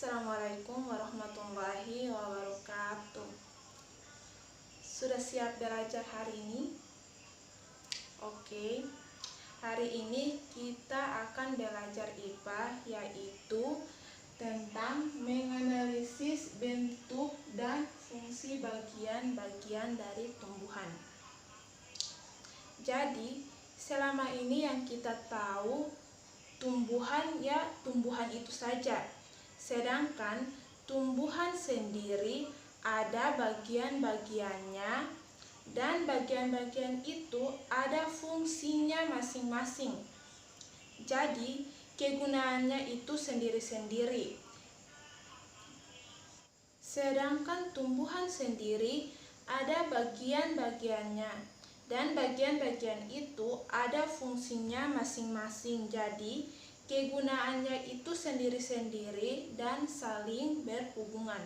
Assalamualaikum warahmatullahi wabarakatuh. Sudah siap belajar hari ini? Oke. Hari ini kita akan belajar IPA, yaitu tentang menganalisis bentuk dan fungsi bagian-bagian dari tumbuhan. Jadi, selama ini yang kita tahu tumbuhan itu saja. Sedangkan tumbuhan sendiri ada bagian-bagiannya dan bagian-bagian itu ada fungsinya masing-masing. Jadi, kegunaannya itu sendiri-sendiri. Sedangkan tumbuhan sendiri ada bagian-bagiannya dan bagian-bagian itu ada fungsinya masing-masing. Jadi, kegunaannya itu sendiri-sendiri dan saling berhubungan.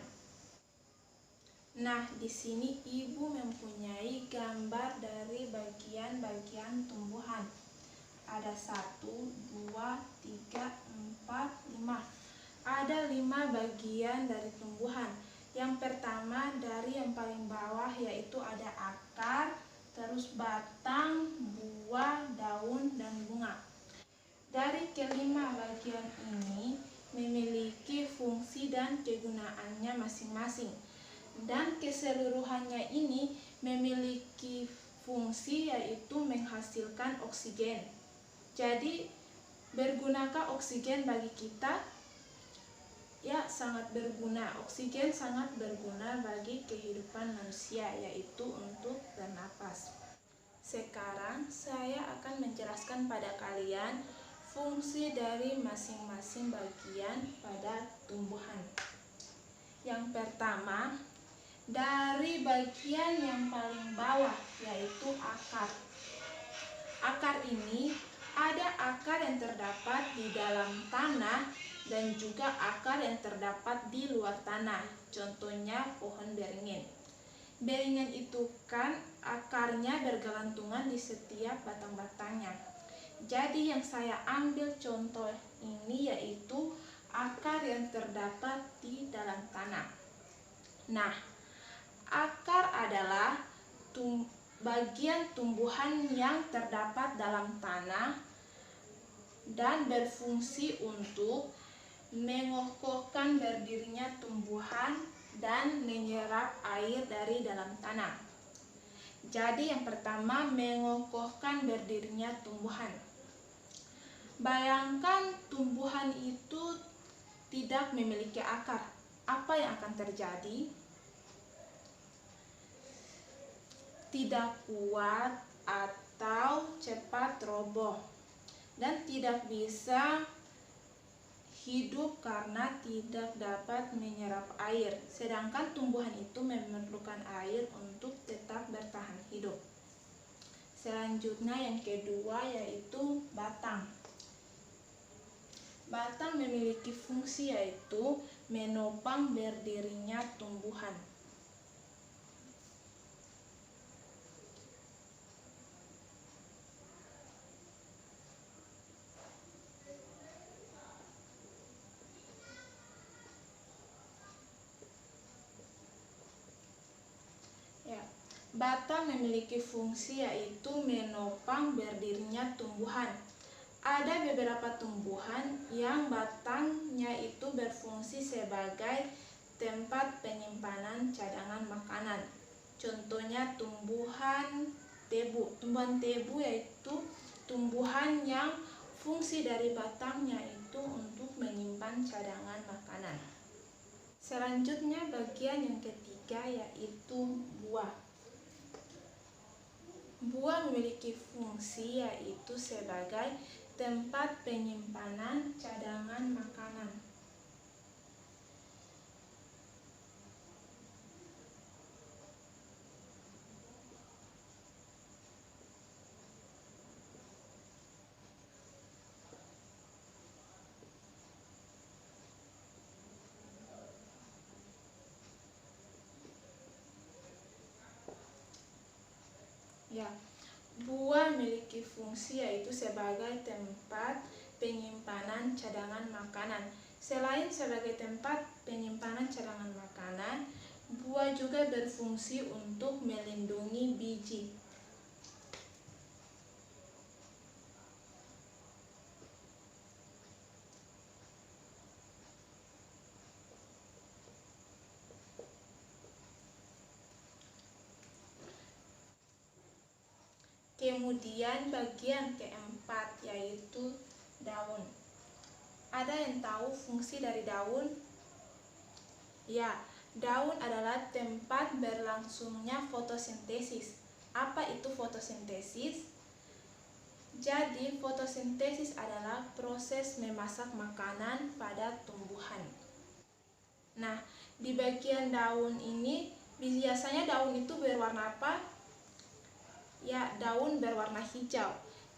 Nah, di sini Ibu mempunyai gambar dari bagian-bagian tumbuhan. Ada 1, 2, 3, 4, 5. Ada 5 bagian dari tumbuhan. Yang pertama dari yang paling bawah yaitu ada akar, terus batang, buah, daun, dan bunga. Dari kelima bagian ini memiliki fungsi dan kegunaannya masing-masing. Dan keseluruhannya ini memiliki fungsi yaitu menghasilkan oksigen. Jadi, bergunakah oksigen bagi kita? Ya, sangat berguna. Oksigen sangat berguna bagi kehidupan manusia, yaitu untuk bernapas. Sekarang saya akan menjelaskan pada kalian fungsi dari masing-masing bagian pada tumbuhan. Yang pertama, dari bagian yang paling bawah yaitu akar. Akar ini ada akar yang terdapat di dalam tanah dan juga akar yang terdapat di luar tanah. Contohnya pohon beringin. Beringin itu kan akarnya bergelantungan di setiap batang-batangnya. Jadi yang saya ambil contoh ini yaitu akar yang terdapat di dalam tanah. Nah, akar adalah bagian tumbuhan yang terdapat dalam tanah dan berfungsi untuk mengokohkan berdirinya tumbuhan dan menyerap air dari dalam tanah. Jadi yang pertama, mengokohkan berdirinya tumbuhan. Bayangkan tumbuhan itu tidak memiliki akar. Apa yang akan terjadi? Tidak kuat atau cepat roboh dan tidak bisa hidup karena tidak dapat menyerap air. Sedangkan tumbuhan itu memerlukan air untuk tetap bertahan hidup. Selanjutnya yang kedua yaitu batang. Batang memiliki fungsi yaitu menopang berdirinya tumbuhan. Batang memiliki fungsi yaitu menopang berdirinya tumbuhan. Ada beberapa tumbuhan yang batangnya itu berfungsi sebagai tempat penyimpanan cadangan makanan. Contohnya tumbuhan tebu. Tumbuhan tebu yaitu tumbuhan yang fungsi dari batangnya itu untuk menyimpan cadangan makanan. Selanjutnya bagian yang ketiga yaitu buah. Buah memiliki fungsi yaitu sebagai tempat penyimpanan cadangan makanan. Buah memiliki fungsi yaitu sebagai tempat penyimpanan cadangan makanan. Selain sebagai tempat penyimpanan cadangan makanan, buah juga berfungsi untuk melindungi biji. Kemudian bagian keempat yaitu daun. Ada yang tahu fungsi dari daun? Ya, daun adalah tempat berlangsungnya fotosintesis. Apa itu fotosintesis? Jadi, fotosintesis adalah proses memasak makanan pada tumbuhan. Nah, di bagian daun ini biasanya daun itu berwarna apa? Ya, daun berwarna hijau.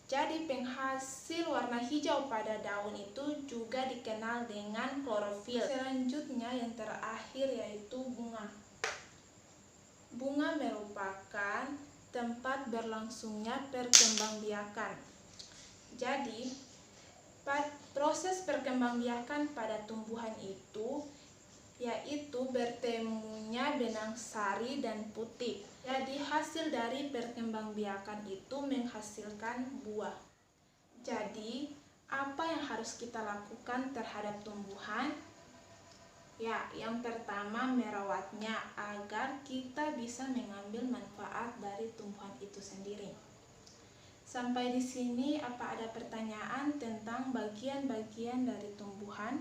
Jadi penghasil warna hijau pada daun itu juga dikenal dengan klorofil. Selanjutnya yang terakhir yaitu bunga. Bunga merupakan tempat berlangsungnya perkembangbiakan. Jadi, proses perkembangbiakan pada tumbuhan itu yaitu bertemunya benang sari dan putik. Jadi hasil dari perkembangbiakan itu menghasilkan buah. Jadi apa yang harus kita lakukan terhadap tumbuhan? Ya, yang pertama merawatnya agar kita bisa mengambil manfaat dari tumbuhan itu sendiri. Sampai di sini apa ada pertanyaan tentang bagian-bagian dari tumbuhan?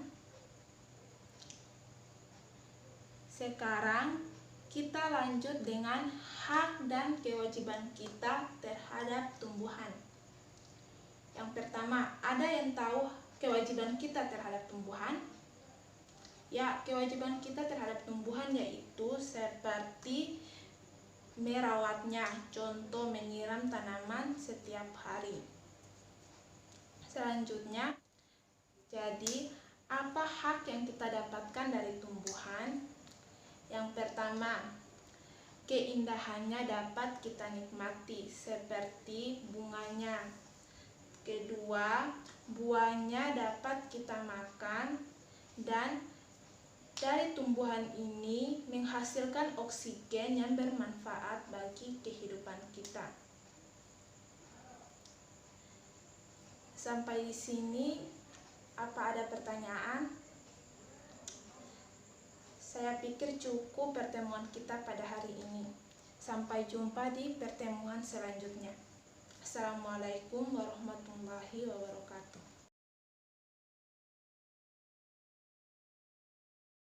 Sekarang kita lanjut dengan hak dan kewajiban kita terhadap tumbuhan. Yang pertama, ada yang tahu kewajiban kita terhadap tumbuhan? Ya, kewajiban kita terhadap tumbuhan yaitu seperti merawatnya, contoh menyiram tanaman setiap hari. Selanjutnya, jadi apa hak yang kita dapatkan dari tumbuhan? Yang pertama, keindahannya dapat kita nikmati seperti bunganya. Kedua, buahnya dapat kita makan dan dari tumbuhan ini menghasilkan oksigen yang bermanfaat bagi kehidupan kita. Sampai di sini apa ada pertanyaan? Saya pikir cukup pertemuan kita pada hari ini. Sampai jumpa di pertemuan selanjutnya. Assalamualaikum warahmatullahi wabarakatuh.